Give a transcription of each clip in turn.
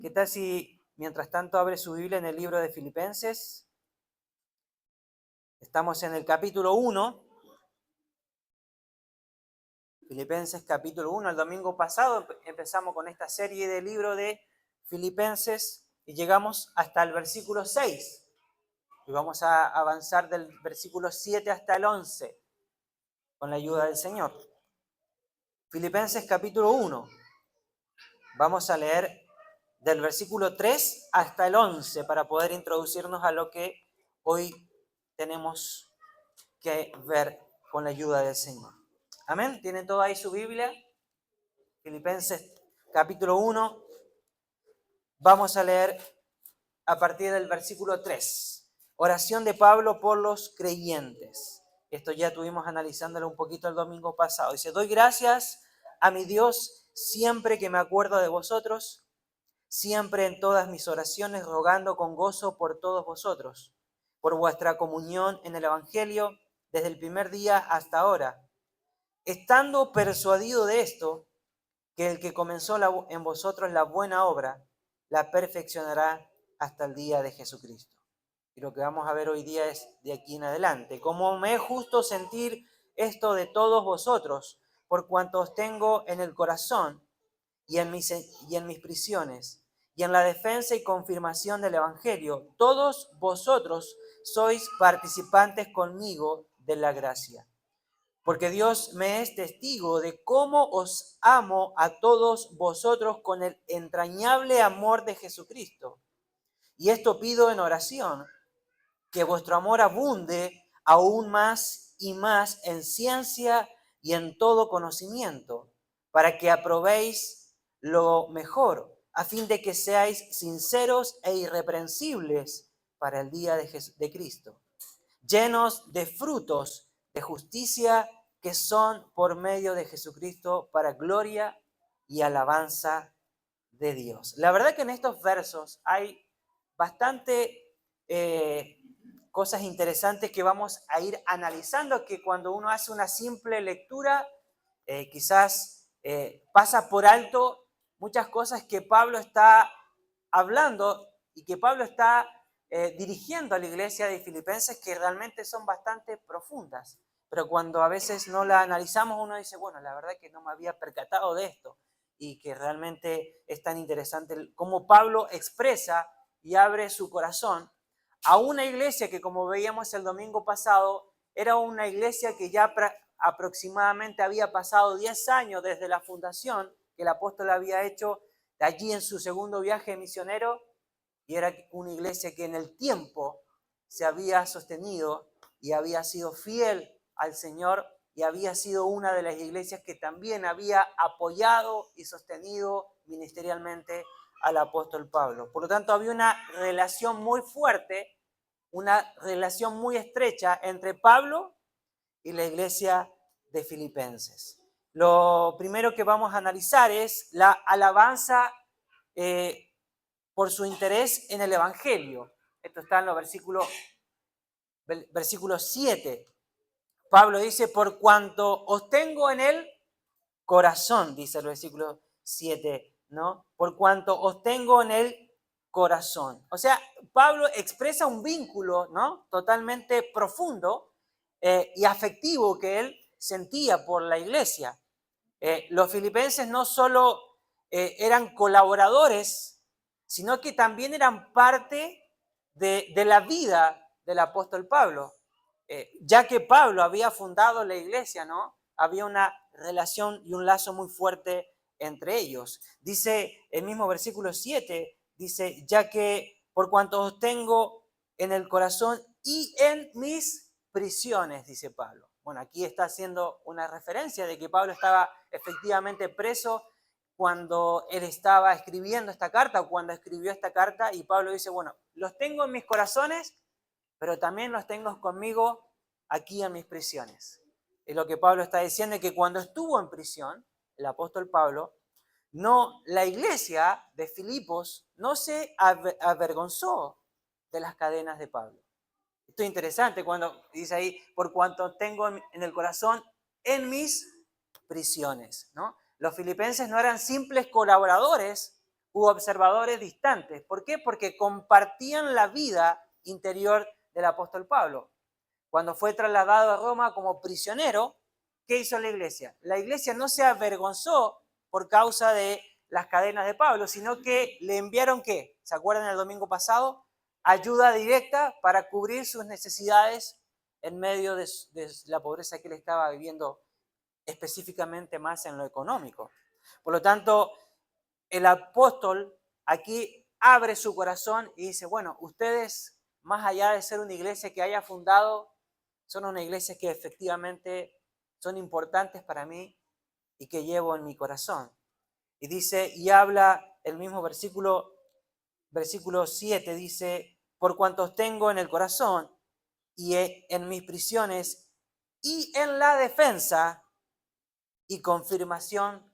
¿Qué tal si mientras tanto abre su Biblia en el libro de Filipenses? Estamos en el capítulo 1, Filipenses capítulo 1. El domingo pasado empezamos con esta serie de libro de Filipenses y llegamos hasta el versículo 6. Y vamos a avanzar del versículo 7 hasta el 11 con la ayuda del Señor. Filipenses capítulo 1. Vamos a leer del versículo 3 hasta el 11 para poder introducirnos a lo que hoy tenemos que ver con la ayuda del Señor. Amén. ¿Tienen todo ahí su Biblia? Filipenses capítulo 1. Vamos a leer a partir del versículo 3. Oración de Pablo por los creyentes. Esto ya estuvimos analizándolo un poquito el domingo pasado. Dice: doy gracias a mi Dios siempre que me acuerdo de vosotros, siempre en todas mis oraciones, rogando con gozo por todos vosotros, por vuestra comunión en el Evangelio, desde el primer día hasta ahora, estando persuadido de esto, que el que comenzó en vosotros la buena obra, la perfeccionará hasta el día de Jesucristo. Y lo que vamos a ver hoy día es de aquí en adelante. Como me es justo sentir esto de todos vosotros, por cuanto os tengo en el corazón y en mis prisiones, y en la defensa y confirmación del Evangelio, todos vosotros sois participantes conmigo de la gracia. Porque Dios me es testigo de cómo os amo a todos vosotros con el entrañable amor de Jesucristo. Y esto pido en oración, que vuestro amor abunde aún más y más en ciencia y en todo conocimiento, para que aprobéis lo mejor, a fin de que seáis sinceros e irreprensibles para el día de Cristo, llenos de frutos de justicia que son por medio de Jesucristo para gloria y alabanza de Dios. La verdad que en estos versos hay bastante cosas interesantes que vamos a ir analizando, que cuando uno hace una simple lectura, quizás pasa por alto muchas cosas que Pablo está hablando y que Pablo está dirigiendo a la iglesia de Filipenses, que realmente son bastante profundas. Pero cuando a veces no la analizamos, uno dice, bueno, la verdad que no me había percatado de esto, y que realmente es tan interesante cómo Pablo expresa y abre su corazón a una iglesia que, como veíamos el domingo pasado, era una iglesia que ya aproximadamente había pasado 10 años desde la fundación que el apóstol había hecho de allí en su segundo viaje misionero, y era una iglesia que en el tiempo se había sostenido y había sido fiel al Señor, y había sido una de las iglesias que también había apoyado y sostenido ministerialmente al apóstol Pablo. Por lo tanto, había una relación muy fuerte, una relación muy estrecha entre Pablo y la iglesia de Filipenses. Lo primero que vamos a analizar es la alabanza por su interés en el Evangelio. Esto está en los versículo 7. Pablo dice: por cuanto os tengo en el corazón, dice el versículo 7, ¿no? Por cuanto os tengo en el corazón. O sea, Pablo expresa un vínculo, ¿no?, totalmente profundo y afectivo que él sentía por la iglesia. Los filipenses no solo eran colaboradores, sino que también eran parte de la vida del apóstol Pablo. Ya que Pablo había fundado la iglesia, ¿no?, había una relación y un lazo muy fuerte entre ellos. Dice el mismo versículo 7, dice: ya que por cuanto os tengo en el corazón y en mis prisiones, dice Pablo. Bueno, aquí está haciendo una referencia de que Pablo estaba efectivamente preso cuando él estaba escribiendo esta carta, o cuando escribió esta carta, y Pablo dice: bueno, los tengo en mis corazones, pero también los tengo conmigo aquí en mis prisiones. Es lo que Pablo está diciendo, que cuando estuvo en prisión, el apóstol Pablo, la iglesia de Filipos no se avergonzó de las cadenas de Pablo. Esto es interesante cuando dice ahí: por cuanto tengo en el corazón en mis prisiones, ¿no? Los filipenses no eran simples colaboradores u observadores distantes. ¿Por qué? Porque compartían la vida interior del apóstol Pablo. Cuando fue trasladado a Roma como prisionero, ¿qué hizo la iglesia? La iglesia no se avergonzó por causa de las cadenas de Pablo, sino que le enviaron, ¿qué? ¿Se acuerdan el domingo pasado? Ayuda directa para cubrir sus necesidades en medio de la pobreza que él estaba viviendo, específicamente más en lo económico. Por lo tanto, el apóstol aquí abre su corazón y dice, bueno, ustedes, más allá de ser una iglesia que haya fundado, son una iglesia que efectivamente son importantes para mí y que llevo en mi corazón. Y dice, y habla el mismo versículo 7, dice, por cuantos tengo en el corazón y en mis prisiones y en la defensa y confirmación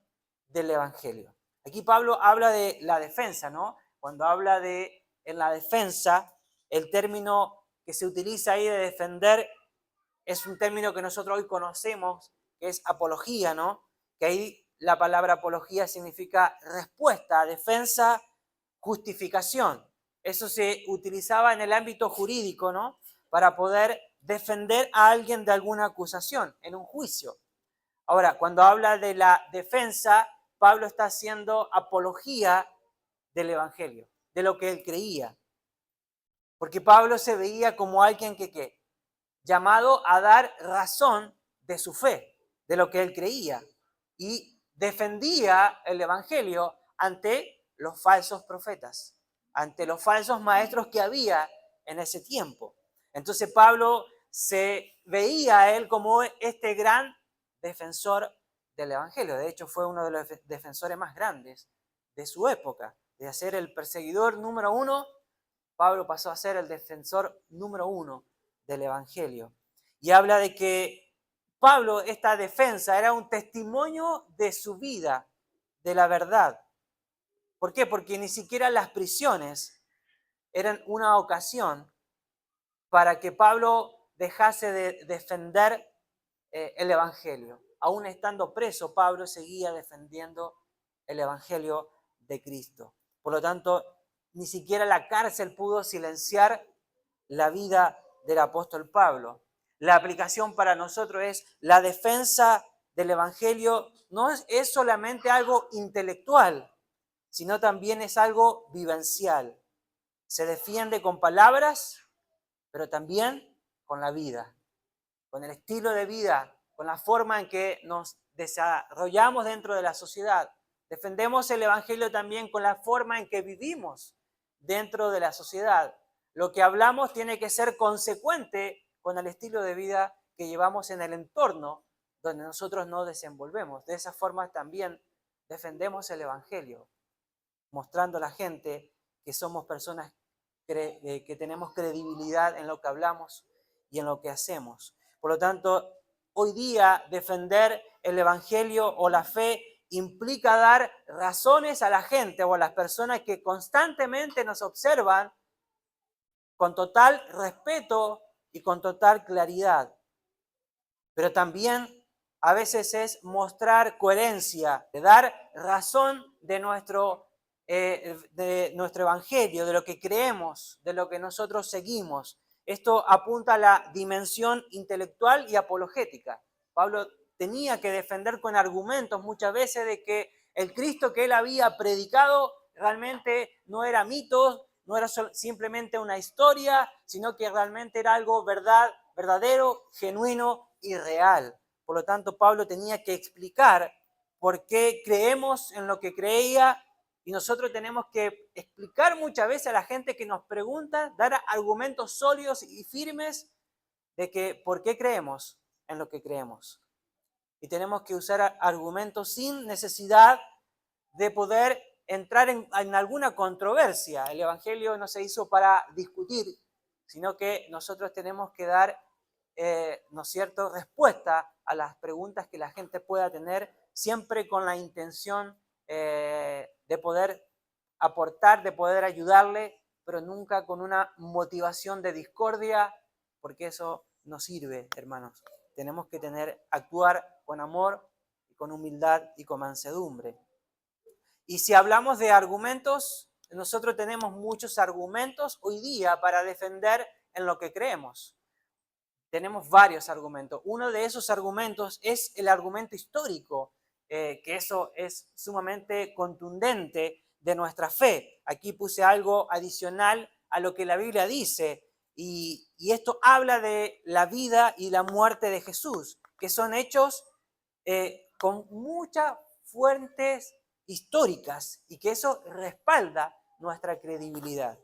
del Evangelio. Aquí Pablo habla de la defensa, ¿no? Cuando habla de en la defensa, el término que se utiliza ahí de defender es un término que nosotros hoy conocemos, que es apología, ¿no? Que ahí la palabra apología significa respuesta, defensa, justificación. Eso se utilizaba en el ámbito jurídico, ¿no? Para poder defender a alguien de alguna acusación en un juicio. Ahora, cuando habla de la defensa, Pablo está haciendo apología del Evangelio, de lo que él creía. Porque Pablo se veía como alguien que, ¿qué? Llamado a dar razón de su fe, de lo que él creía. Y defendía el Evangelio ante los falsos profetas, ante los falsos maestros que había en ese tiempo. Entonces Pablo se veía a él como este gran defensor del Evangelio. De hecho, fue uno de los defensores más grandes de su época. De ser el perseguidor número uno, Pablo pasó a ser el defensor número uno del Evangelio. Y habla de que Pablo, esta defensa, era un testimonio de su vida, de la verdad. ¿Por qué? Porque ni siquiera las prisiones eran una ocasión para que Pablo dejase de defender el Evangelio. Aún estando preso, Pablo seguía defendiendo el Evangelio de Cristo. Por lo tanto, ni siquiera la cárcel pudo silenciar la vida del apóstol Pablo. La aplicación para nosotros es la defensa del Evangelio no es solamente algo intelectual, sino también es algo vivencial. Se defiende con palabras, pero también con la vida, con el estilo de vida, con la forma en que nos desarrollamos dentro de la sociedad. Defendemos el Evangelio también con la forma en que vivimos dentro de la sociedad. Lo que hablamos tiene que ser consecuente con el estilo de vida que llevamos en el entorno donde nosotros nos desenvolvemos. De esa forma también defendemos el Evangelio, mostrando a la gente que somos personas que tenemos credibilidad en lo que hablamos y en lo que hacemos. Por lo tanto, hoy día defender el Evangelio o la fe implica dar razones a la gente o a las personas que constantemente nos observan con total respeto y con total claridad. Pero también a veces es mostrar coherencia, de dar razón de nuestro evangelio, de lo que creemos, de lo que nosotros seguimos. Esto apunta a la dimensión intelectual y apologética. Pablo tenía que defender con argumentos muchas veces de que el Cristo que él había predicado realmente no era mitos, no era simplemente una historia, sino que realmente era algo verdadero, genuino y real. Por lo tanto, Pablo tenía que explicar por qué creemos en lo que creía y nosotros tenemos que explicar muchas veces a la gente que nos pregunta, dar argumentos sólidos y firmes de que por qué creemos en lo que creemos. Y tenemos que usar argumentos sin necesidad de poder entrar en alguna controversia. El Evangelio no se hizo para discutir, sino que nosotros tenemos que dar, ¿no es cierto?, respuesta a las preguntas que la gente pueda tener, siempre con la intención de poder aportar, de poder ayudarle, pero nunca con una motivación de discordia, porque eso no sirve, hermanos. Tenemos que actuar con amor, con humildad y con mansedumbre. Y si hablamos de argumentos, nosotros tenemos muchos argumentos hoy día para defender en lo que creemos. Tenemos varios argumentos. Uno de esos argumentos es el argumento histórico, que eso es sumamente contundente de nuestra fe. Aquí puse algo adicional a lo que la Biblia dice, y esto habla de la vida y la muerte de Jesús, que son hechos con muchas fuentes históricas y que eso respalda nuestra credibilidad.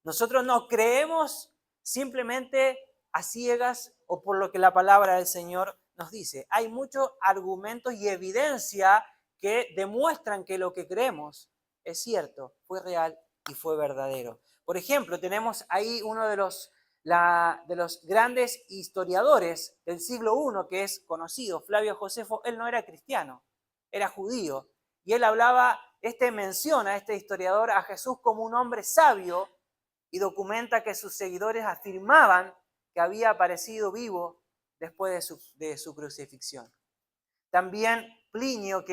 Nosotros no creemos simplemente a ciegas o por lo que la palabra del Señor nos dice. Hay muchos argumentos y evidencia que demuestran que lo que creemos es cierto, fue real y fue verdadero. Por ejemplo, tenemos ahí uno de los grandes historiadores del siglo I, que es conocido, Flavio Josefo. Él no era cristiano, era judío. Y él menciona, este historiador, a Jesús como un hombre sabio y documenta que sus seguidores afirmaban que había aparecido vivo después de su crucifixión. También Plinio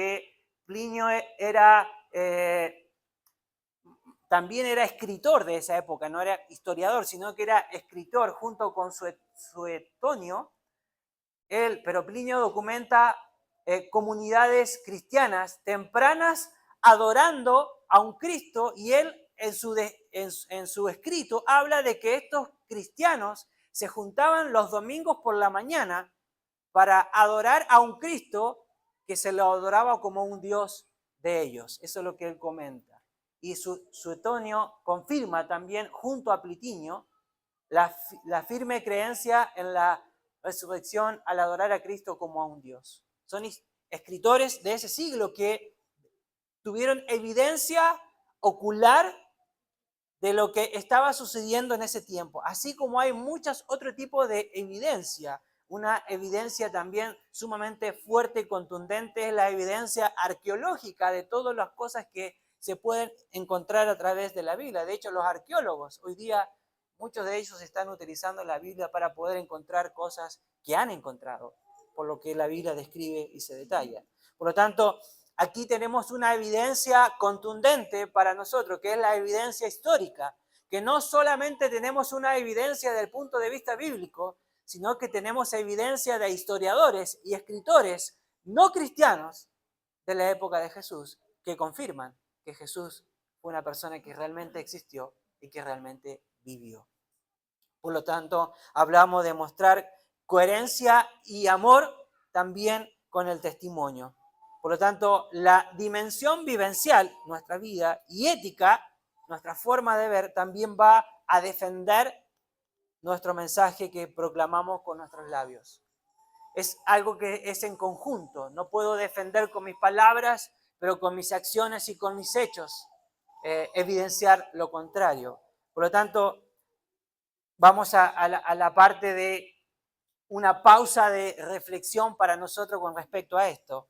también era escritor de esa época, no era historiador, sino que era escritor junto con Suetonio. Pero Plinio documenta comunidades cristianas tempranas adorando a un Cristo, y él en su escrito habla de que estos cristianos se juntaban los domingos por la mañana para adorar a un Cristo que se lo adoraba como un Dios de ellos. Eso es lo que él comenta. Y Suetonio confirma también, junto a Plinio, la firme creencia en la resurrección al adorar a Cristo como a un Dios. Son escritores de ese siglo que tuvieron evidencia ocular de lo que estaba sucediendo en ese tiempo, así como hay muchos otros tipos de evidencia. Una evidencia también sumamente fuerte y contundente es la evidencia arqueológica de todas las cosas que se pueden encontrar a través de la Biblia. De hecho, los arqueólogos hoy día, muchos de ellos están utilizando la Biblia para poder encontrar cosas que han encontrado, por lo que la Biblia describe y se detalla. Por lo tanto, aquí tenemos una evidencia contundente para nosotros, que es la evidencia histórica, que no solamente tenemos una evidencia desde el punto de vista bíblico, sino que tenemos evidencia de historiadores y escritores no cristianos de la época de Jesús que confirman que Jesús fue una persona que realmente existió y que realmente vivió. Por lo tanto, hablamos de mostrar coherencia y amor también con el testimonio. Por lo tanto, la dimensión vivencial, nuestra vida, y ética, nuestra forma de ver, también va a defender nuestro mensaje que proclamamos con nuestros labios. Es algo que es en conjunto. No puedo defender con mis palabras, pero con mis acciones y con mis hechos evidenciar lo contrario. Por lo tanto, vamos a la parte de una pausa de reflexión para nosotros con respecto a esto.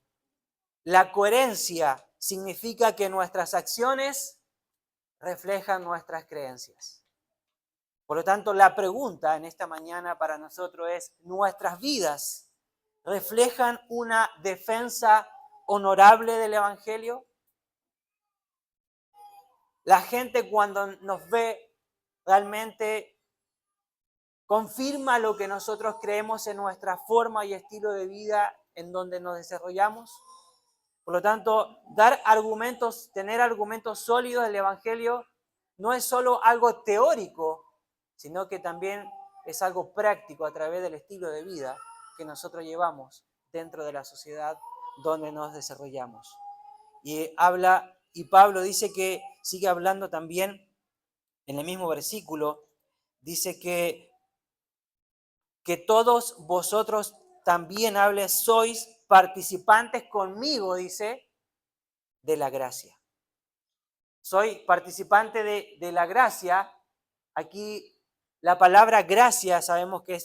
La coherencia significa que nuestras acciones reflejan nuestras creencias. Por lo tanto, la pregunta en esta mañana para nosotros es: ¿nuestras vidas reflejan una defensa honorable del Evangelio? La gente, cuando nos ve, realmente confirma lo que nosotros creemos en nuestra forma y estilo de vida en donde nos desarrollamos. Por lo tanto, tener argumentos sólidos del Evangelio no es solo algo teórico, sino que también es algo práctico a través del estilo de vida que nosotros llevamos dentro de la sociedad donde nos desarrollamos. Y Pablo dice que sigue hablando también en el mismo versículo, dice que todos vosotros también sois participantes conmigo, dice, de la gracia. Soy participante de la gracia. Aquí la palabra gracia sabemos que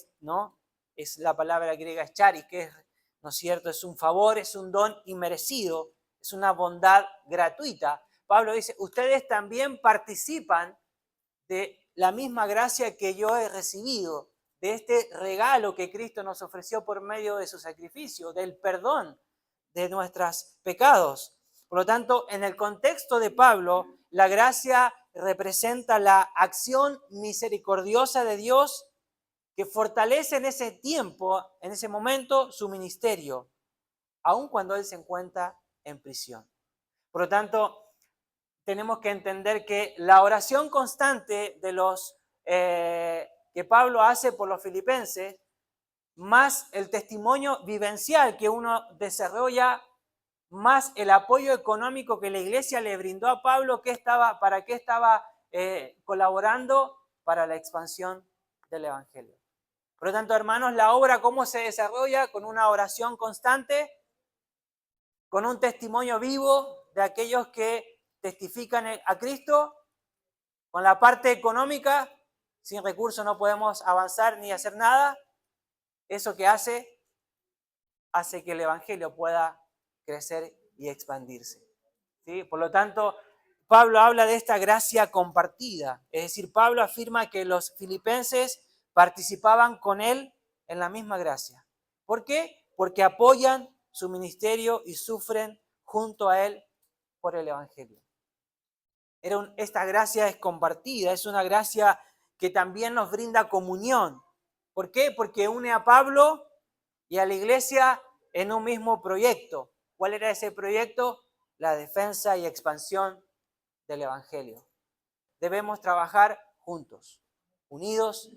es la palabra griega charis, que es, ¿no es cierto?, es un favor, es un don inmerecido, es una bondad gratuita. Pablo dice, ustedes también participan de la misma gracia que yo he recibido, de este regalo que Cristo nos ofreció por medio de su sacrificio, del perdón de nuestros pecados. Por Por lo tanto, en el contexto de Pablo, la gracia representa la acción misericordiosa de Dios que fortalece en ese tiempo, en ese momento, su ministerio, aun cuando él se encuentra en prisión. Por lo tanto, tenemos que entender que la oración constante de que Pablo hace por los filipenses, más el testimonio vivencial que uno desarrolla, más el apoyo económico que la iglesia le brindó a Pablo, ¿para qué estaba colaborando? Para la expansión del evangelio. Por lo tanto, hermanos, la obra, ¿cómo se desarrolla? Con una oración constante, con un testimonio vivo de aquellos que testifican a Cristo, con la parte económica. Sin recursos no podemos avanzar ni hacer nada. Eso que hace que el evangelio pueda crecer y expandirse, ¿sí? Por lo tanto, Pablo habla de esta gracia compartida. Es decir, Pablo afirma que los filipenses participaban con él en la misma gracia. ¿Por qué? Porque apoyan su ministerio y sufren junto a él por el evangelio. Esta gracia es compartida, es una gracia que también nos brinda comunión. ¿Por qué? Porque une a Pablo y a la iglesia en un mismo proyecto. ¿Cuál era ese proyecto? La defensa y expansión del evangelio. Debemos trabajar juntos, unidos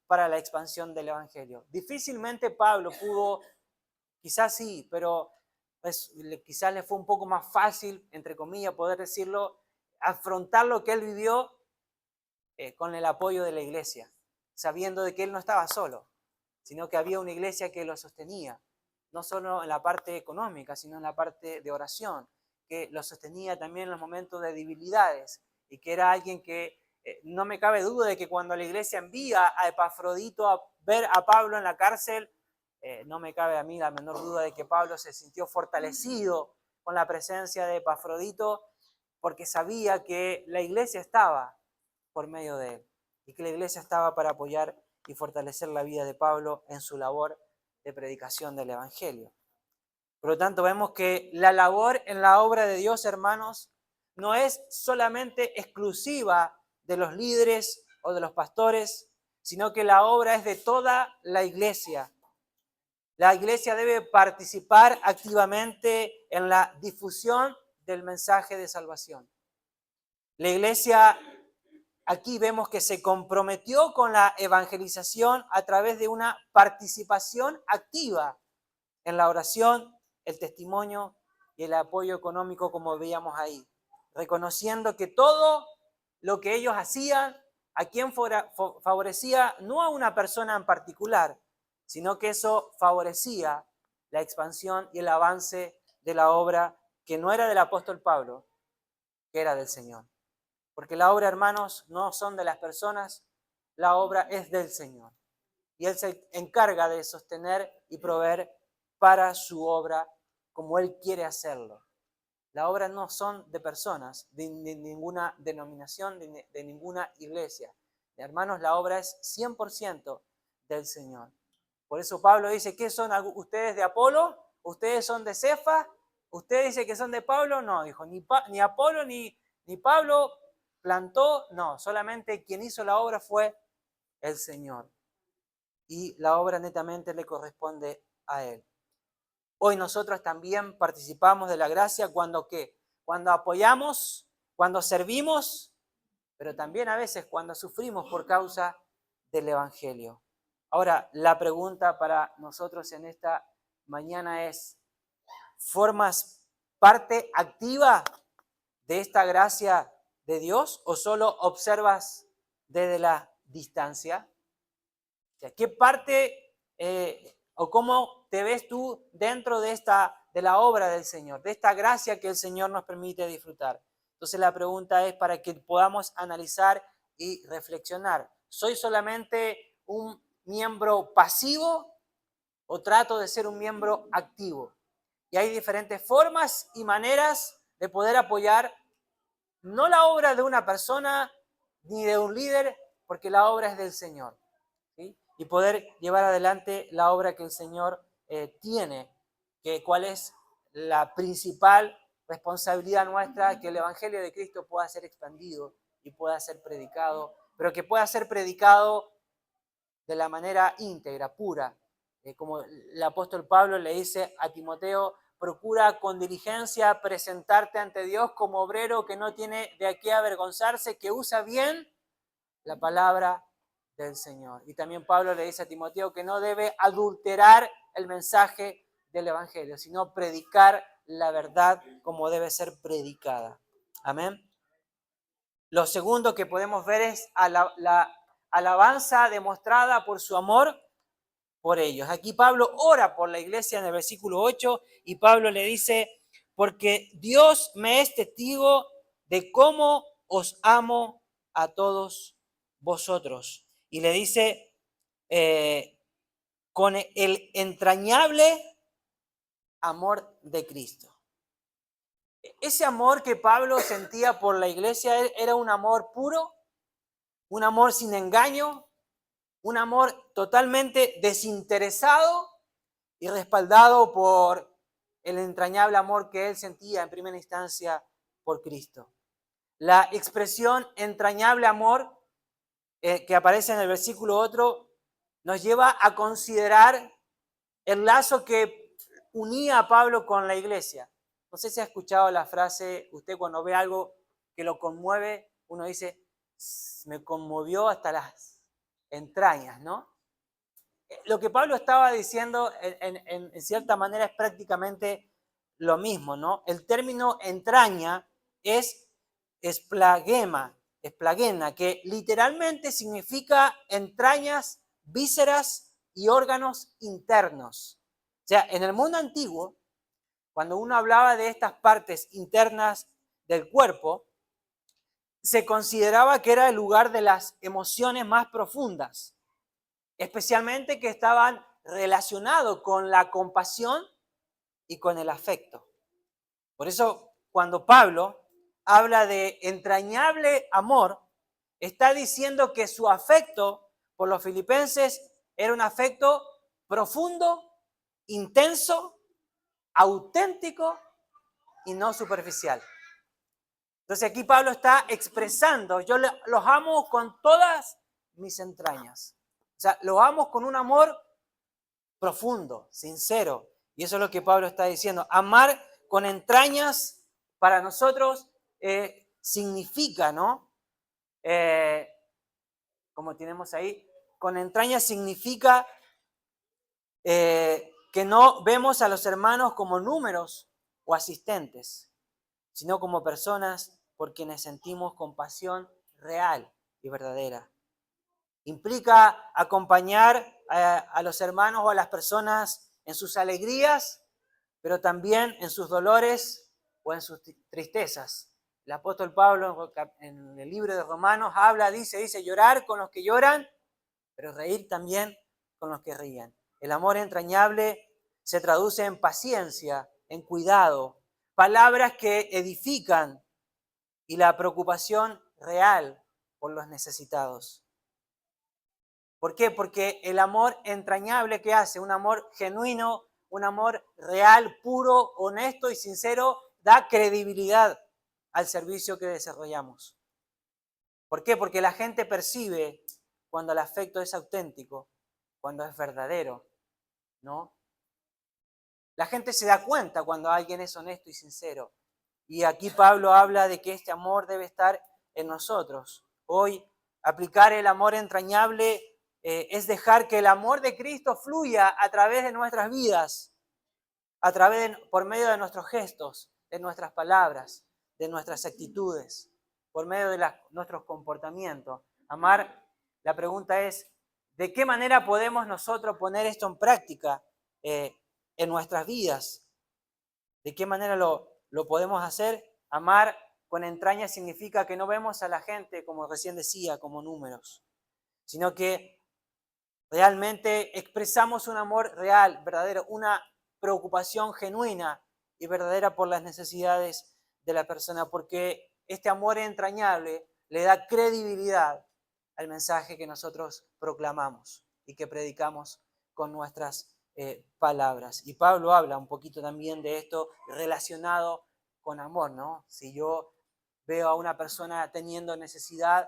para la expansión del evangelio. Difícilmente Pablo pudo, quizás sí, pero quizás le fue un poco más fácil, entre comillas, poder decirlo, afrontar lo que él vivió con el apoyo de la iglesia, sabiendo de que él no estaba solo, sino que había una iglesia que lo sostenía, no solo en la parte económica, sino en la parte de oración, que lo sostenía también en los momentos de debilidades, y que era alguien que no me cabe duda de que cuando la iglesia envía a Epafrodito a ver a Pablo en la cárcel, no me cabe a mí la menor duda de que Pablo se sintió fortalecido con la presencia de Epafrodito, porque sabía que la iglesia estaba por medio de él, y que la iglesia estaba para apoyar y fortalecer la vida de Pablo en su labor de predicación del evangelio. Por lo tanto, vemos que la labor en la obra de Dios, hermanos, no es solamente exclusiva de los líderes o de los pastores, sino que la obra es de toda la iglesia. La iglesia debe participar activamente en la difusión del mensaje de salvación. La iglesia, aquí vemos que se comprometió con la evangelización a través de una participación activa en la oración, el testimonio y el apoyo económico, como veíamos ahí, reconociendo que todo lo que ellos hacían, a quien favorecía no a una persona en particular, sino que eso favorecía la expansión y el avance de la obra que no era del apóstol Pablo, que era del Señor. Porque la obra, hermanos, no son de las personas, la obra es del Señor. Y Él se encarga de sostener y proveer para su obra como Él quiere hacerlo. La obra no son de personas, de ninguna denominación, de ninguna iglesia. Hermanos, la obra es 100% del Señor. Por eso Pablo dice, ¿qué son ustedes de Apolo? ¿Ustedes son de Cefas? ¿Ustedes dicen que son de Pablo? No, dijo, ni Apolo ni Pablo plantó, no, solamente quien hizo la obra fue el Señor. Y la obra netamente le corresponde a Él. Hoy nosotros también participamos de la gracia cuando ¿qué? Cuando apoyamos, cuando servimos, pero también a veces cuando sufrimos por causa del Evangelio. Ahora, la pregunta para nosotros en esta mañana es, ¿formas parte activa de esta gracia de Dios o solo observas desde la distancia? O sea, ¿qué parte o cómo te ves tú dentro de la obra del Señor, de esta gracia que el Señor nos permite disfrutar? Entonces la pregunta es para que podamos analizar y reflexionar. ¿Soy solamente un miembro pasivo o trato de ser un miembro activo? Y hay diferentes formas y maneras de poder apoyar no la obra de una persona ni de un líder, porque la obra es del Señor, ¿sí? Y poder llevar adelante la obra que el Señor tiene, cuál es la principal responsabilidad nuestra que el Evangelio de Cristo pueda ser expandido y pueda ser predicado, pero que pueda ser predicado de la manera íntegra, pura. Como el apóstol Pablo le dice a Timoteo, procura con diligencia presentarte ante Dios como obrero que no tiene de qué avergonzarse, que usa bien la palabra del Señor. Y también Pablo le dice a Timoteo que no debe adulterar el mensaje del Evangelio, sino predicar la verdad como debe ser predicada. Amén. Lo segundo que podemos ver es la alabanza demostrada por su amor por ellos. Aquí Pablo ora por la iglesia en el versículo 8 y Pablo le dice, porque Dios me es testigo de cómo os amo a todos vosotros. Y le dice, con el entrañable amor de Cristo. Ese amor que Pablo sentía por la iglesia era un amor puro, un amor sin engaño, un amor totalmente desinteresado y respaldado por el entrañable amor que él sentía en primera instancia por Cristo. La expresión entrañable amor que aparece en el versículo 8 nos lleva a considerar el lazo que unía a Pablo con la iglesia. No sé si ha escuchado la frase, usted cuando ve algo que lo conmueve, uno dice, me conmovió hasta las entrañas, ¿no? Lo que Pablo estaba diciendo en cierta manera es prácticamente lo mismo, ¿no? El término entraña es esplagema, esplagena, que literalmente significa entrañas, vísceras y órganos internos. O sea, en el mundo antiguo, cuando uno hablaba de estas partes internas del cuerpo, se consideraba que era el lugar de las emociones más profundas, especialmente que estaban relacionados con la compasión y con el afecto. Por eso, cuando Pablo habla de entrañable amor, está diciendo que su afecto por los filipenses era un afecto profundo, intenso, auténtico y no superficial. Entonces aquí Pablo está expresando, yo los amo con todas mis entrañas. O sea, los amo con un amor profundo, sincero. Y eso es lo que Pablo está diciendo. Amar con entrañas para nosotros significa, ¿no? Como tenemos ahí, con entrañas significa que no vemos a los hermanos como números o asistentes, sino como personas por quienes sentimos compasión real y verdadera. Implica acompañar a los hermanos o a las personas en sus alegrías, pero también en sus dolores o en sus tristezas. El apóstol Pablo en el libro de Romanos habla, dice llorar con los que lloran, pero reír también con los que ríen. El amor entrañable se traduce en paciencia, en cuidado, palabras que edifican y la preocupación real por los necesitados. ¿Por qué? Porque el amor entrañable que hace, un amor genuino, un amor real, puro, honesto y sincero, da credibilidad al servicio que desarrollamos. ¿Por qué? Porque la gente percibe cuando el afecto es auténtico, cuando es verdadero, ¿no? La gente se da cuenta cuando alguien es honesto y sincero. Y aquí Pablo habla de que este amor debe estar en nosotros. Hoy, aplicar el amor entrañable es dejar que el amor de Cristo fluya a través de nuestras vidas, por medio de nuestros gestos, de nuestras palabras, de nuestras actitudes, por medio de nuestros comportamientos. Amar, la pregunta es, ¿de qué manera podemos nosotros poner esto en práctica en nuestras vidas? ¿De qué manera lo podemos hacer? Amar con entraña significa que no vemos a la gente, como recién decía, como números, sino que realmente expresamos un amor real, verdadero, una preocupación genuina y verdadera por las necesidades de la persona, porque este amor entrañable le da credibilidad al mensaje que nosotros proclamamos y que predicamos con nuestras palabras. Y Pablo habla un poquito también de esto relacionado con amor, ¿no? Si yo veo a una persona teniendo necesidad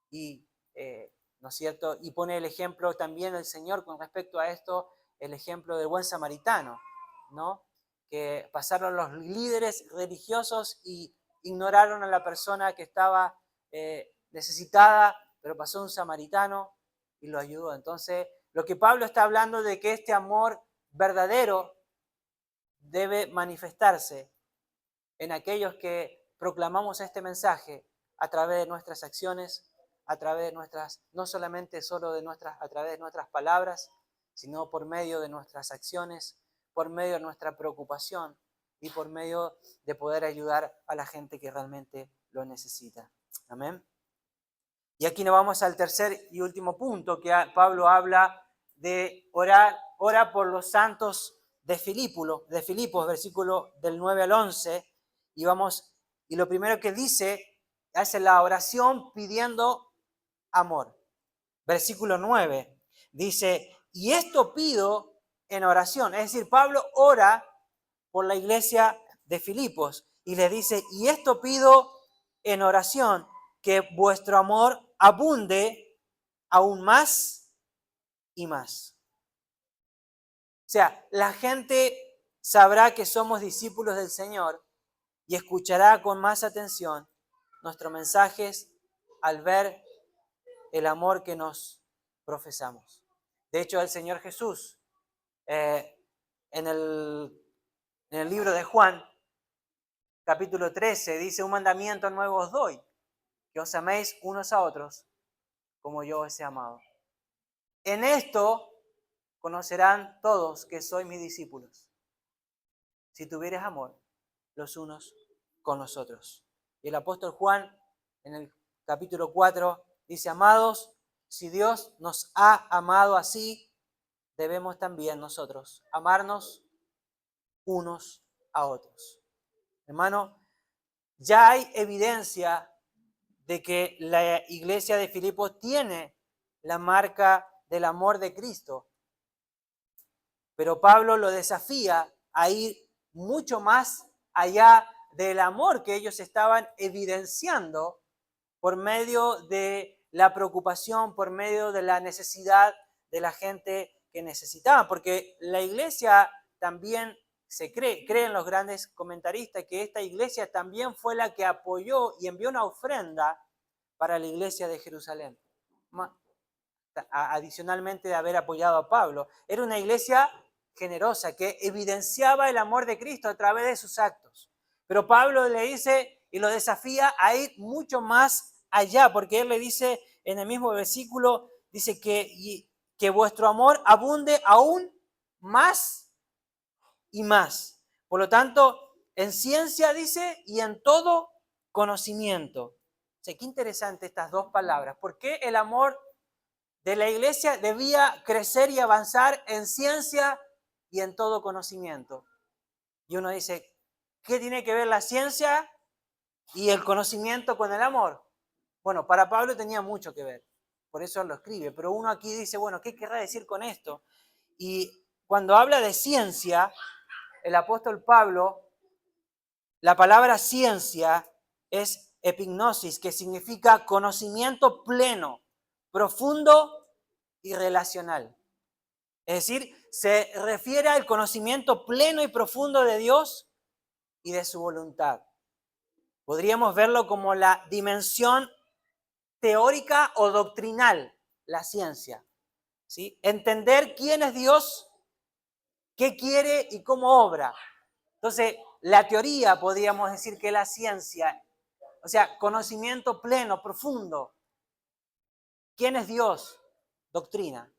y, ¿no es cierto? Y pone el ejemplo también el Señor con respecto a esto, el ejemplo del buen samaritano, ¿no? Que pasaron los líderes religiosos y ignoraron a la persona que estaba necesitada, pero pasó un samaritano y lo ayudó. Entonces, lo que Pablo está hablando de que este amor verdadero debe manifestarse en aquellos que proclamamos este mensaje a través de nuestras acciones, a través de nuestras, no solamente solo de nuestras, a través de nuestras palabras, sino por medio de nuestras acciones, por medio de nuestra preocupación y por medio de poder ayudar a la gente que realmente lo necesita. Amén. Y aquí nos vamos al tercer y último punto, que Pablo habla de orar, ora por los santos de Filipos, versículo del 9 al 11, y lo primero que dice, hace la oración pidiendo amor. Versículo 9, dice, y esto pido en oración, es decir, Pablo ora por la iglesia de Filipos y le dice, y esto pido en oración, que vuestro amor abunde aún más y más. O sea, la gente sabrá que somos discípulos del Señor y escuchará con más atención nuestros mensajes al ver el amor que nos profesamos. De hecho, el Señor Jesús, en el libro de Juan, capítulo 13, dice, un mandamiento nuevo os doy, que os améis unos a otros como yo os he amado. En esto conocerán todos que sois mis discípulos, si tuvieres amor los unos con los otros. Y el apóstol Juan, en el capítulo 4, dice, amados, si Dios nos ha amado así, debemos también nosotros amarnos unos a otros. Hermano, ya hay evidencia de que la iglesia de Filipos tiene la marca del amor de Cristo. Pero Pablo lo desafía a ir mucho más allá del amor que ellos estaban evidenciando por medio de la preocupación, por medio de la necesidad de la gente que necesitaba. Porque la iglesia también creen los grandes comentaristas que esta iglesia también fue la que apoyó y envió una ofrenda para la iglesia de Jerusalén. Adicionalmente de haber apoyado a Pablo. Era una iglesia generosa que evidenciaba el amor de Cristo a través de sus actos. Pero Pablo le dice y lo desafía a ir mucho más allá, porque él le dice en el mismo versículo, dice que vuestro amor abunde aún más y más. Por lo tanto, en ciencia dice y en todo conocimiento. O sea, qué interesante estas dos palabras. ¿Por qué el amor de la iglesia debía crecer y avanzar en ciencia y en todo conocimiento? Y uno dice, ¿qué tiene que ver la ciencia y el conocimiento con el amor? Bueno, para Pablo tenía mucho que ver, por eso lo escribe, pero uno aquí dice, bueno, ¿qué querrá decir con esto? Y cuando habla de ciencia, el apóstol Pablo, la palabra ciencia es epignosis, que significa conocimiento pleno, profundo y relacional. Es decir, se refiere al conocimiento pleno y profundo de Dios y de su voluntad. Podríamos verlo como la dimensión teórica o doctrinal, la ciencia. ¿Sí? Entender quién es Dios, qué quiere y cómo obra. Entonces, la teoría podríamos decir que la ciencia, o sea, conocimiento pleno, profundo. ¿Quién es Dios? Doctrina.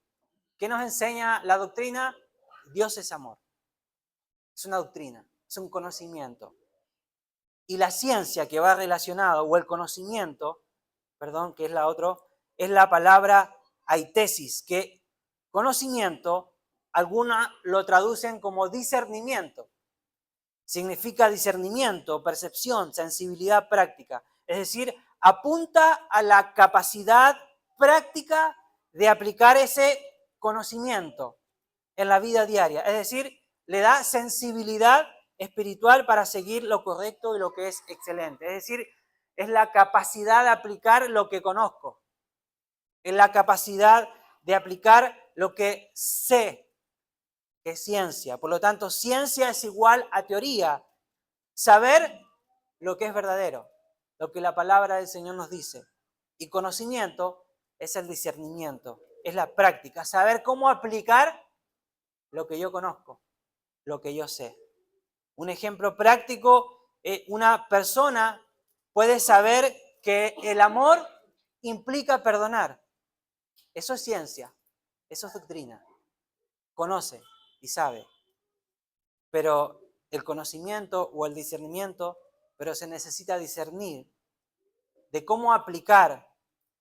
¿Qué nos enseña la doctrina? Dios es amor. Es una doctrina, es un conocimiento. Y la ciencia que va relacionado, o el conocimiento, perdón, que es la otra, es la palabra aitesis, que conocimiento, algunas lo traducen como discernimiento. Significa discernimiento, percepción, sensibilidad práctica. Es decir, apunta a la capacidad práctica de aplicar ese conocimiento en la vida diaria. Es decir, le da sensibilidad espiritual para seguir lo correcto y lo que es excelente. Es decir, es la capacidad de aplicar lo que conozco, es la capacidad de aplicar lo que sé, que es ciencia. Por lo tanto, ciencia es igual a teoría, saber lo que es verdadero, lo que la palabra del Señor nos dice. Y conocimiento es el discernimiento, es la práctica, saber cómo aplicar lo que yo conozco, lo que yo sé. Un ejemplo práctico, una persona puede saber que el amor implica perdonar. Eso es ciencia, eso es doctrina. Conoce y sabe. Pero el conocimiento o el discernimiento, pero se necesita discernir de cómo aplicar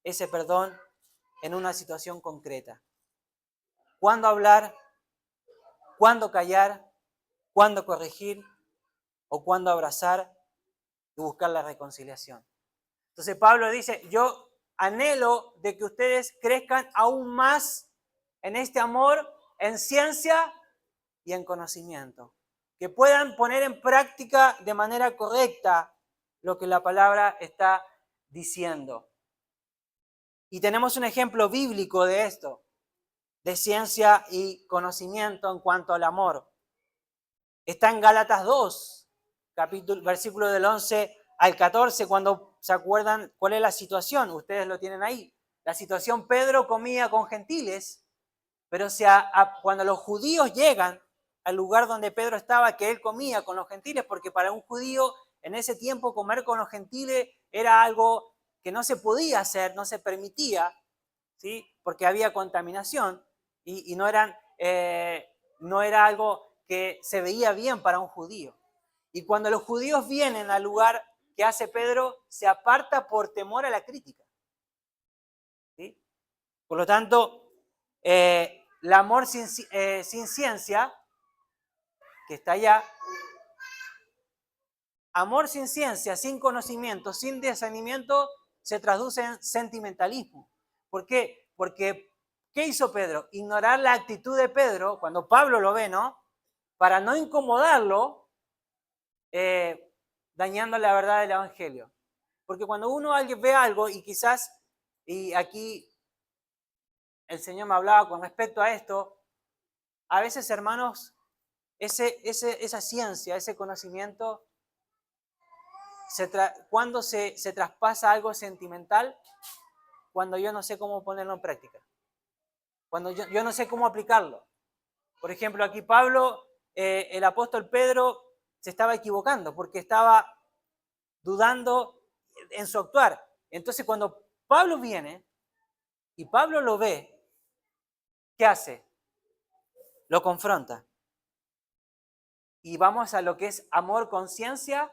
ese perdón en una situación concreta. Cuándo hablar, cuándo callar, cuándo corregir o cuándo abrazar y buscar la reconciliación. Entonces Pablo dice, yo anhelo de que ustedes crezcan aún más en este amor, en ciencia y en conocimiento. Que puedan poner en práctica de manera correcta lo que la palabra está diciendo. Y tenemos un ejemplo bíblico de esto, de ciencia y conocimiento en cuanto al amor. Está en Gálatas 2, versículo del 11 al 14, cuando se acuerdan cuál es la situación. Ustedes lo tienen ahí. La situación, Pedro comía con gentiles, pero cuando los judíos llegan al lugar donde Pedro estaba, que él comía con los gentiles, porque para un judío en ese tiempo comer con los gentiles era algo que no se podía hacer, no se permitía, ¿sí? Porque había contaminación y no era algo que se veía bien para un judío. Y cuando los judíos vienen al lugar que hace Pedro, se aparta por temor a la crítica, ¿sí? Por lo tanto, el amor sin ciencia, que está allá, amor sin ciencia, sin conocimiento, sin discernimiento, se traduce en sentimentalismo. ¿Por qué? Porque, ¿qué hizo Pedro? Ignorar la actitud de Pedro, cuando Pablo lo ve, ¿no? Para no incomodarlo, dañando la verdad del Evangelio. Porque cuando alguien ve algo y quizás, y aquí el Señor me hablaba con respecto a esto, a veces, hermanos, esa ciencia, ese conocimiento, cuando se traspasa algo sentimental, cuando yo no sé cómo ponerlo en práctica, cuando yo no sé cómo aplicarlo. Por ejemplo, aquí Pablo, el apóstol Pedro, se estaba equivocando porque estaba dudando en su actuar. Entonces, cuando Pablo viene y Pablo lo ve, ¿qué hace? Lo confronta. Y vamos a lo que es amor con ciencia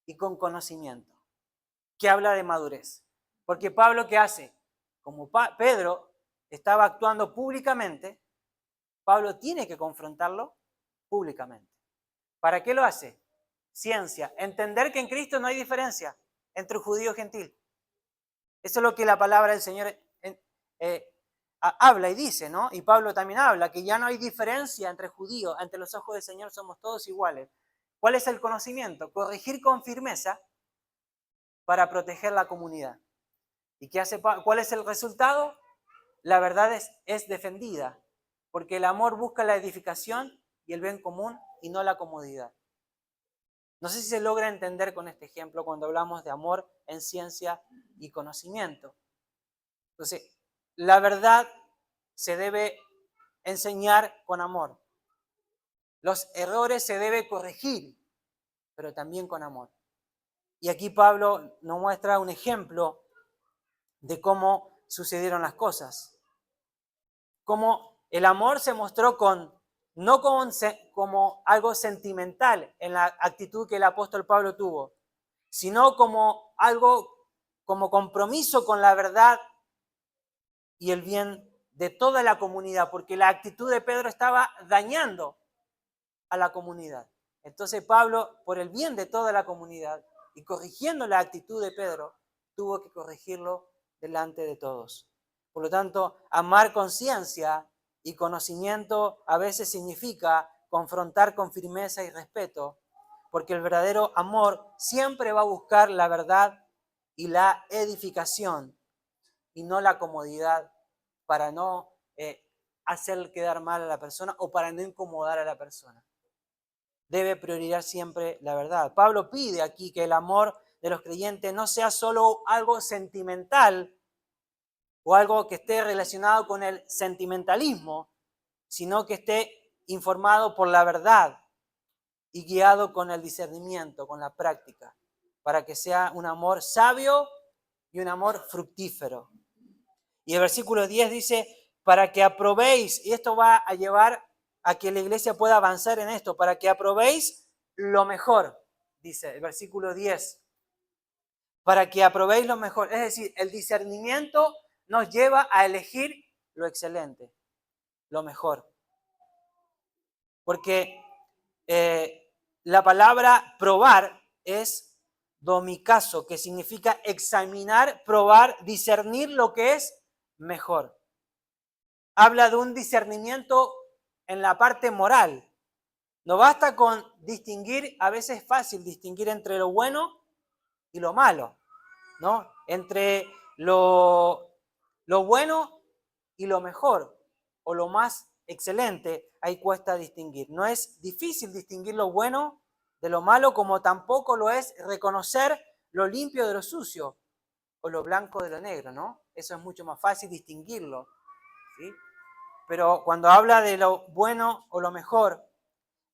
y con conocimiento, que habla de madurez. Porque Pablo, ¿qué hace? Como Pedro estaba actuando públicamente, Pablo tiene que confrontarlo públicamente. ¿Para qué lo hace? Ciencia. Entender que en Cristo no hay diferencia entre judío y gentil. Eso es lo que la palabra del Señor habla y dice, ¿no? Y Pablo también habla, que ya no hay diferencia entre judíos, ante los ojos del Señor somos todos iguales. ¿Cuál es el conocimiento? Corregir con firmeza para proteger la comunidad. ¿Y qué hace Pablo? ¿Cuál es el resultado? La verdad es defendida, porque el amor busca la edificación y el bien común y no la comodidad. No sé si se logra entender con este ejemplo cuando hablamos de amor en ciencia y conocimiento. Entonces, la verdad se debe enseñar con amor. Los errores se debe corregir, pero también con amor. Y aquí Pablo nos muestra un ejemplo de cómo sucedieron las cosas. Cómo el amor se mostró no como algo sentimental en la actitud que el apóstol Pablo tuvo, sino como compromiso con la verdad y el bien de toda la comunidad, porque la actitud de Pedro estaba dañando a la comunidad. Entonces Pablo, por el bien de toda la comunidad y corrigiendo la actitud de Pedro, tuvo que corregirlo delante de todos. Por lo tanto, amar con ciencia y conocimiento a veces significa confrontar con firmeza y respeto, porque el verdadero amor siempre va a buscar la verdad y la edificación y no la comodidad para no hacer quedar mal a la persona o para no incomodar a la persona. Debe priorizar siempre la verdad. Pablo pide aquí que el amor de los creyentes no sea solo algo sentimental o algo que esté relacionado con el sentimentalismo, sino que esté informado por la verdad y guiado con el discernimiento, con la práctica, para que sea un amor sabio y un amor fructífero. Y el versículo 10 dice, para que aprobéis, y esto va a llevar a que la iglesia pueda avanzar en esto, para que aprobéis lo mejor, dice el versículo 10, para que aprobéis lo mejor. Es decir, el discernimiento nos lleva a elegir lo excelente, lo mejor. Porque la palabra probar es domicazo, que significa examinar, probar, discernir lo que es mejor. Habla de un discernimiento en la parte moral. No basta con distinguir, a veces es fácil distinguir entre lo bueno y lo malo, ¿no? Entre lo bueno y lo mejor, o lo más excelente, ahí cuesta distinguir. No es difícil distinguir lo bueno de lo malo, como tampoco lo es reconocer lo limpio de lo sucio, o lo blanco de lo negro, ¿no? Eso es mucho más fácil distinguirlo, ¿sí? Pero cuando habla de lo bueno o lo mejor,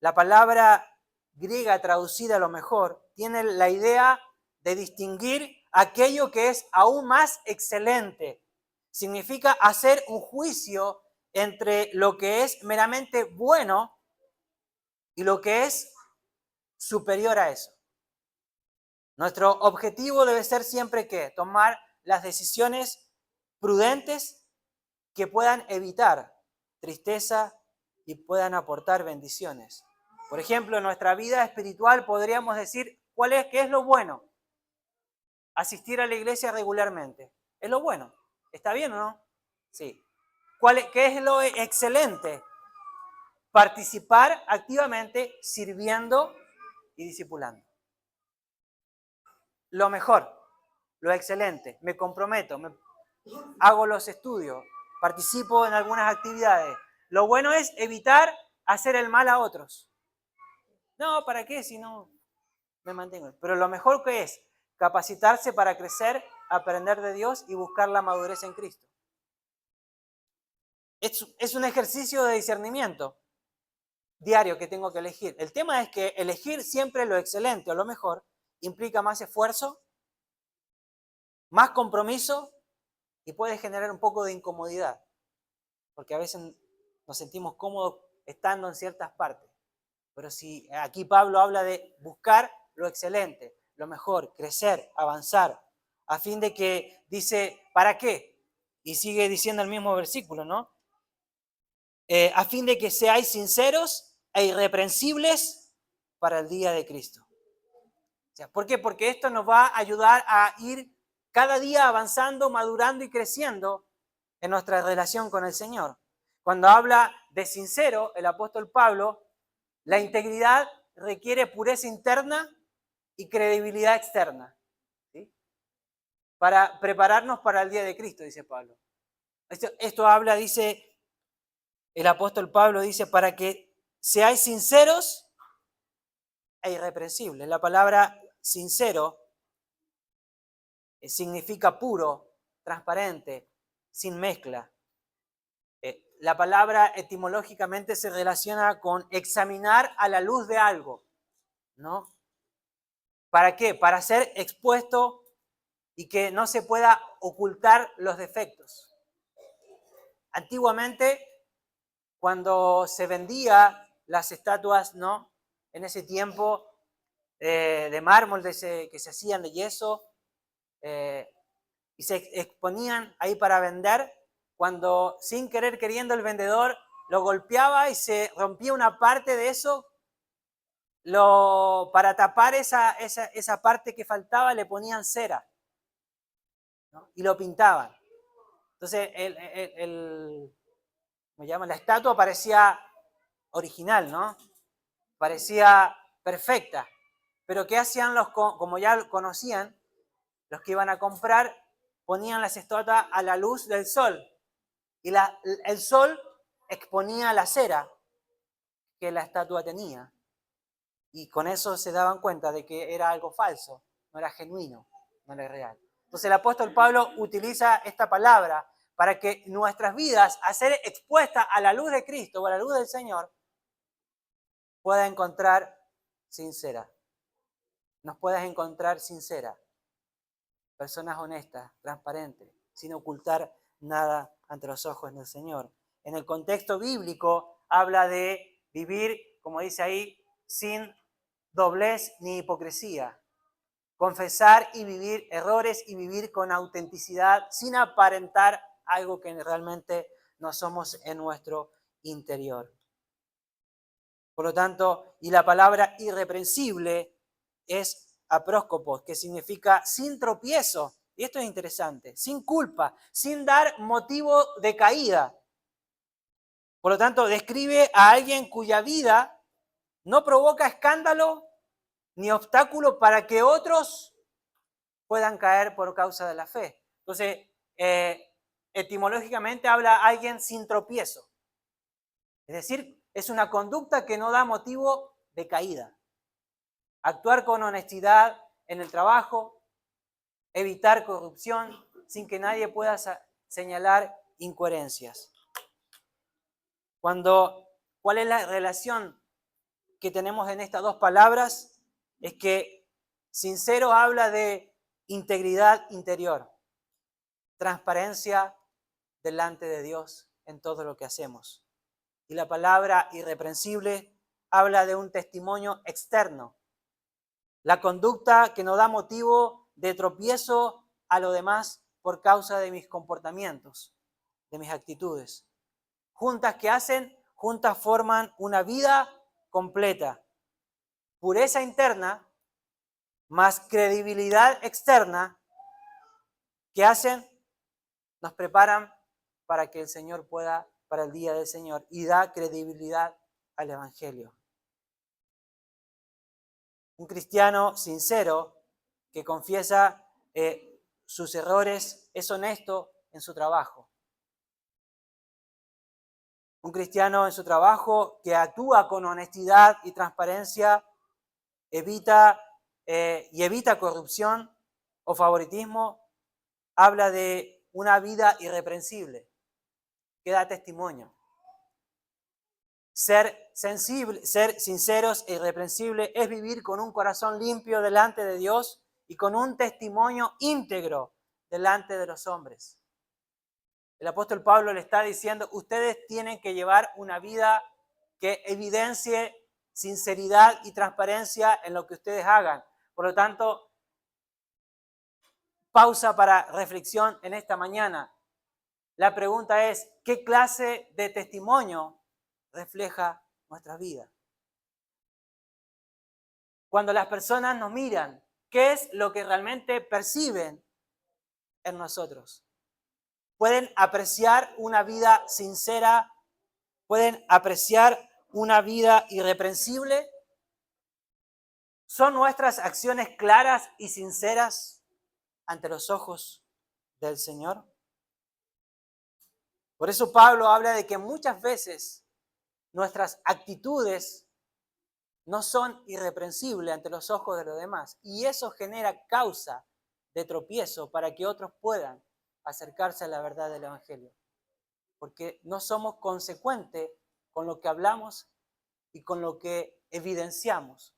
la palabra griega traducida a lo mejor tiene la idea de distinguir aquello que es aún más excelente. Significa hacer un juicio entre lo que es meramente bueno y lo que es superior a eso. Nuestro objetivo debe ser siempre ¿qué? Tomar las decisiones prudentes que puedan evitar tristeza y puedan aportar bendiciones. Por ejemplo, en nuestra vida espiritual podríamos decir, ¿qué es lo bueno? Asistir a la iglesia regularmente. ¿Es lo bueno? ¿Está bien o no? Sí. ¿Qué es lo excelente? Participar activamente sirviendo y discipulando. Lo mejor, lo excelente, me comprometo, hago los estudios, participo en algunas actividades. Lo bueno es evitar hacer el mal a otros. No, ¿para qué? Si no me mantengo. Pero lo mejor que es capacitarse para crecer, aprender de Dios y buscar la madurez en Cristo. Es un ejercicio de discernimiento diario que tengo que elegir. El tema es que elegir siempre lo excelente o lo mejor implica más esfuerzo, más compromiso y puede generar un poco de incomodidad, porque a veces nos sentimos cómodos estando en ciertas partes. Pero si aquí Pablo habla de buscar lo excelente, lo mejor, crecer, avanzar, a fin de que dice, ¿para qué? Y sigue diciendo el mismo versículo, ¿no? A fin de que seáis sinceros e irreprensibles para el día de Cristo. O sea, ¿por qué? Porque esto nos va a ayudar a ir cada día avanzando, madurando y creciendo en nuestra relación con el Señor. Cuando habla de sincero, el apóstol Pablo, la integridad requiere pureza interna y credibilidad externa, ¿sí? Para prepararnos para el día de Cristo, dice Pablo. Esto habla, dice el apóstol Pablo, dice, para que seáis sinceros e irreprensibles. La palabra sincero significa puro, transparente, sin mezcla. La palabra etimológicamente se relaciona con examinar a la luz de algo, ¿no? ¿Para qué? Para ser expuesto y que no se pueda ocultar los defectos. Antiguamente, cuando se vendía las estatuas, ¿no? En ese tiempo de mármol que se hacían de yeso y se exponían ahí para vender, cuando sin querer queriendo el vendedor lo golpeaba y se rompía una parte de eso, para tapar esa parte que faltaba le ponían cera, ¿no? Y lo pintaban. Entonces la estatua parecía original, ¿no? parecía perfecta. Pero ¿qué hacían como ya conocían, los que iban a comprar? Ponían las estatuas a la luz del sol. Y el sol exponía la cera que la estatua tenía. Y con eso se daban cuenta de que era algo falso, no era genuino, no era real. Entonces el apóstol Pablo utiliza esta palabra para que nuestras vidas, a ser expuestas a la luz de Cristo o a la luz del Señor, pueda encontrar sincera. Nos puedas encontrar sincera. Personas honestas, transparentes, sin ocultar nada ante los ojos del Señor. En el contexto bíblico habla de vivir, como dice ahí, sin doblez ni hipocresía. Confesar y vivir errores y vivir con autenticidad, sin aparentar algo que realmente no somos en nuestro interior. Por lo tanto, y la palabra irreprensible es apróscopos, que significa sin tropiezo. Y esto es interesante, sin culpa, sin dar motivo de caída. Por lo tanto, describe a alguien cuya vida no provoca escándalo ni obstáculo para que otros puedan caer por causa de la fe. Entonces, etimológicamente habla alguien sin tropiezo. Es decir, es una conducta que no da motivo de caída. Actuar con honestidad en el trabajo, evitar corrupción sin que nadie pueda señalar incoherencias. ¿Cuál es la relación que tenemos en estas dos palabras? Es que sincero habla de integridad interior, transparencia delante de Dios en todo lo que hacemos. Y la palabra irreprensible habla de un testimonio externo, la conducta que no da motivo de tropiezo a lo demás por causa de mis comportamientos, de mis actitudes. Juntas forman una vida completa. Pureza interna más credibilidad externa, ¿qué hacen? Nos preparan para que el Señor pueda, para el día del Señor, y da credibilidad al Evangelio. Un cristiano sincero que confiesa sus errores es honesto en su trabajo. Un cristiano en su trabajo que actúa con honestidad y transparencia evita corrupción o favoritismo, habla de una vida irreprensible que da testimonio. Ser sinceros e irreprensibles es vivir con un corazón limpio delante de Dios y con un testimonio íntegro delante de los hombres. El apóstol Pablo le está diciendo, ustedes tienen que llevar una vida que evidencie sinceridad y transparencia en lo que ustedes hagan. Por lo tanto, pausa para reflexión en esta mañana. La pregunta es, ¿qué clase de testimonio refleja nuestra vida? Cuando las personas nos miran, ¿qué es lo que realmente perciben en nosotros? ¿Pueden apreciar una vida sincera? ¿Pueden apreciar una vida irreprensible? ¿Son nuestras acciones claras y sinceras ante los ojos del Señor? Por eso Pablo habla de que muchas veces nuestras actitudes no son irreprensibles ante los ojos de los demás. Y eso genera causa de tropiezo para que otros puedan acercarse a la verdad del Evangelio. Porque no somos consecuentes con lo que hablamos y con lo que evidenciamos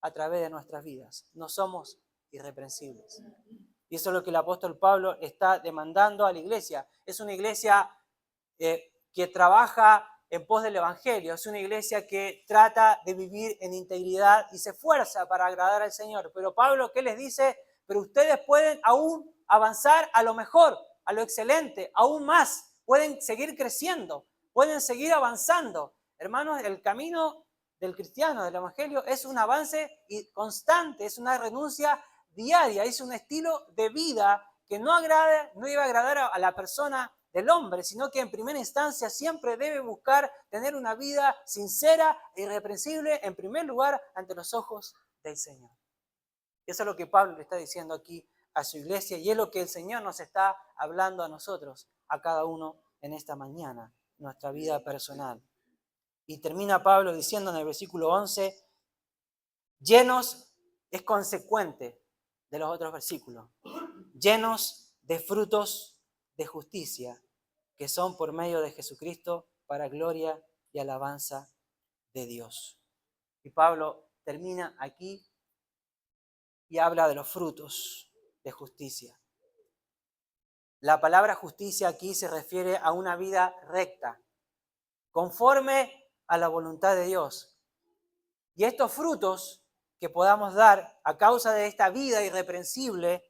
a través de nuestras vidas. No somos irreprensibles. Y eso es lo que el apóstol Pablo está demandando a la iglesia. Es una iglesia que trabaja en pos del Evangelio. Es una iglesia que trata de vivir en integridad y se esfuerza para agradar al Señor. Pero Pablo, ¿qué les dice? Pero ustedes pueden aún avanzar a lo mejor, a lo excelente, aún más. Pueden seguir creciendo, pueden seguir avanzando. Hermanos, el camino del cristiano, del Evangelio, es un avance constante, es una renuncia diaria, es un estilo de vida que no iba a agradar a la persona del hombre, sino que en primera instancia siempre debe buscar tener una vida sincera e irreprensible, en primer lugar, ante los ojos del Señor. Eso es lo que Pablo le está diciendo aquí a su iglesia y es lo que el Señor nos está hablando a nosotros, a cada uno en esta mañana, nuestra vida personal. Y termina Pablo diciendo en el versículo 11, llenos, es consecuente de los otros versículos, llenos de frutos de justicia, que son por medio de Jesucristo para gloria y alabanza de Dios. Y Pablo termina aquí y habla de los frutos de justicia. La palabra justicia aquí se refiere a una vida recta, conforme a la voluntad de Dios. Y estos frutos que podamos dar a causa de esta vida irreprensible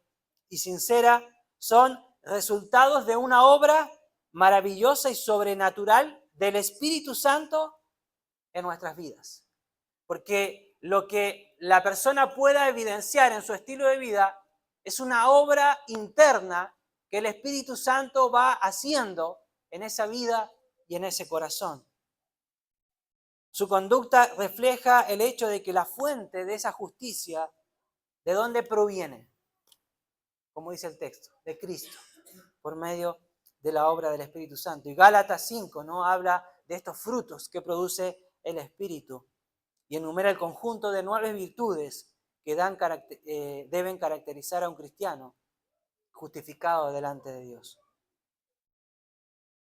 y sincera son resultados de una obra maravillosa y sobrenatural del Espíritu Santo en nuestras vidas. Porque lo que la persona pueda evidenciar en su estilo de vida es una obra interna que el Espíritu Santo va haciendo en esa vida y en ese corazón. Su conducta refleja el hecho de que la fuente de esa justicia, ¿de dónde proviene? Como dice el texto, de Cristo, por medio de la obra del Espíritu Santo. Y Gálatas 5, ¿no? Habla de estos frutos que produce el Espíritu y enumera el conjunto de 9 virtudes que deben caracterizar a un cristiano justificado delante de Dios.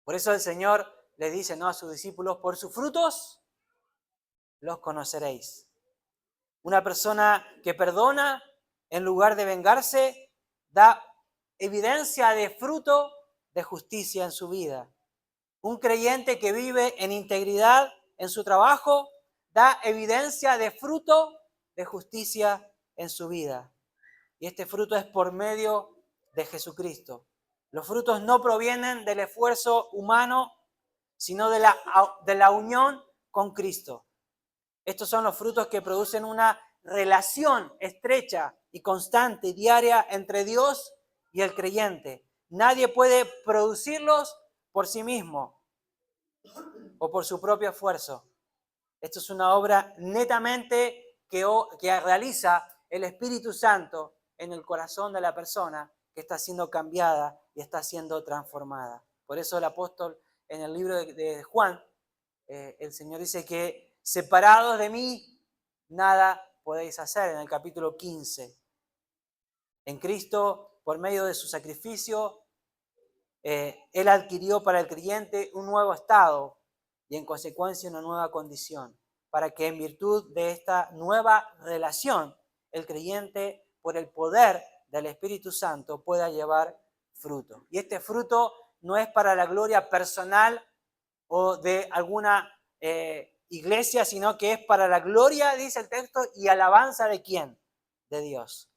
Por eso el Señor le dice, ¿no?, a sus discípulos, por sus frutos los conoceréis. Una persona que perdona en lugar de vengarse da evidencia de fruto de justicia en su vida. Un creyente que vive en integridad en su trabajo da evidencia de fruto de justicia en su vida. Y este fruto es por medio de Jesucristo. Los frutos no provienen del esfuerzo humano, sino de la unión con Cristo. Estos son los frutos que producen una relación estrecha y constante, diaria, entre Dios y el creyente. Nadie puede producirlos por sí mismo o por su propio esfuerzo. Esto es una obra netamente que realiza el Espíritu Santo en el corazón de la persona que está siendo cambiada y está siendo transformada. Por eso el apóstol en el libro de Juan, el Señor dice que separados de mí, nada podéis hacer, en el capítulo 15. En Cristo, por medio de su sacrificio, Él adquirió para el creyente un nuevo estado y en consecuencia una nueva condición, para que en virtud de esta nueva relación, el creyente, por el poder del Espíritu Santo, pueda llevar fruto. Y este fruto no es para la gloria personal o de alguna iglesia, sino que es para la gloria, dice el texto, y alabanza de ¿quién? De Dios.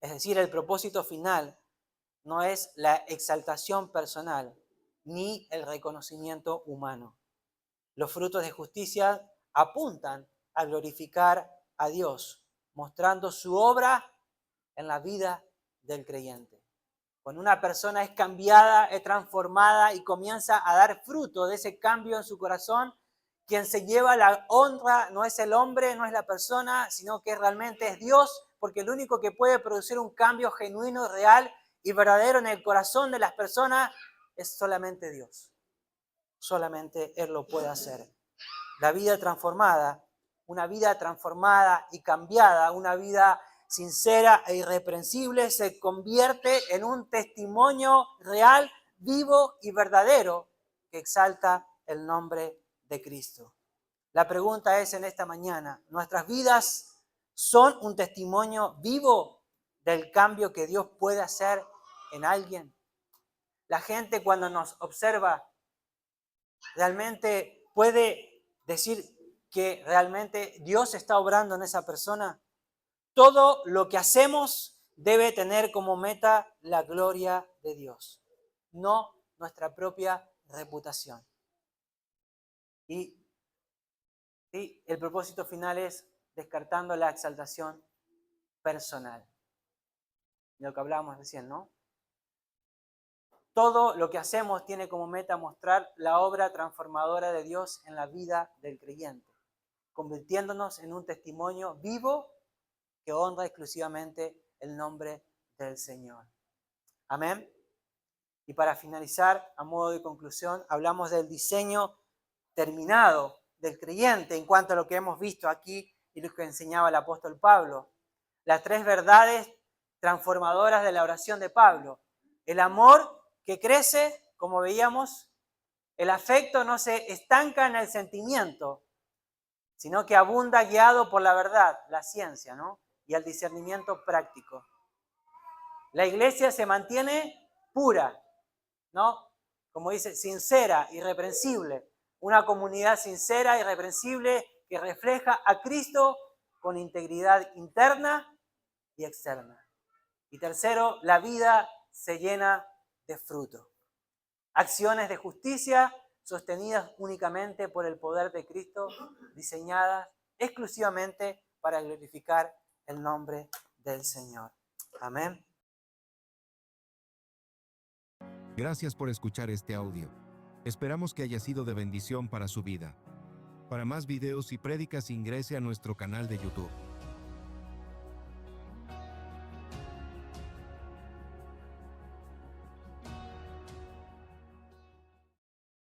Es decir, el propósito final no es la exaltación personal ni el reconocimiento humano. Los frutos de justicia apuntan a glorificar a Dios, mostrando su obra en la vida del creyente. Cuando una persona es cambiada, es transformada y comienza a dar fruto de ese cambio en su corazón, quien se lleva la honra no es el hombre, no es la persona, sino que realmente es Dios, porque el único que puede producir un cambio genuino, real y verdadero en el corazón de las personas es solamente Dios. Solamente Él lo puede hacer. La vida transformada, una vida transformada y cambiada, una vida sincera e irreprensible, se convierte en un testimonio real, vivo y verdadero que exalta el nombre de Cristo. La pregunta es en esta mañana, ¿nuestras vidas son un testimonio vivo del cambio que Dios puede hacer en alguien? La gente cuando nos observa realmente puede decir que realmente Dios está obrando en esa persona. Todo lo que hacemos debe tener como meta la gloria de Dios, no nuestra propia reputación. Y el propósito final es descartando la exaltación personal. De lo que hablábamos recién, ¿no? Todo lo que hacemos tiene como meta mostrar la obra transformadora de Dios en la vida del creyente, convirtiéndonos en un testimonio vivo que honra exclusivamente el nombre del Señor. Amén. Y para finalizar, a modo de conclusión, hablamos del diseño terminado del creyente en cuanto a lo que hemos visto aquí y lo que enseñaba el apóstol Pablo. Las 3 verdades transformadoras de la oración de Pablo. El amor que crece, como veíamos, el afecto no se estanca en el sentimiento, sino que abunda guiado por la verdad, la ciencia, ¿no? Y el discernimiento práctico. La iglesia se mantiene pura, ¿no? Como dice, sincera, irreprensible. Una comunidad sincera, irreprensible, que refleja a Cristo con integridad interna y externa. Y tercero, la vida se llena de fruto. Acciones de justicia sostenidas únicamente por el poder de Cristo, diseñadas exclusivamente para glorificar el nombre del Señor. Amén. Gracias por escuchar este audio. Esperamos que haya sido de bendición para su vida. Para más videos y prédicas ingrese a nuestro canal de YouTube.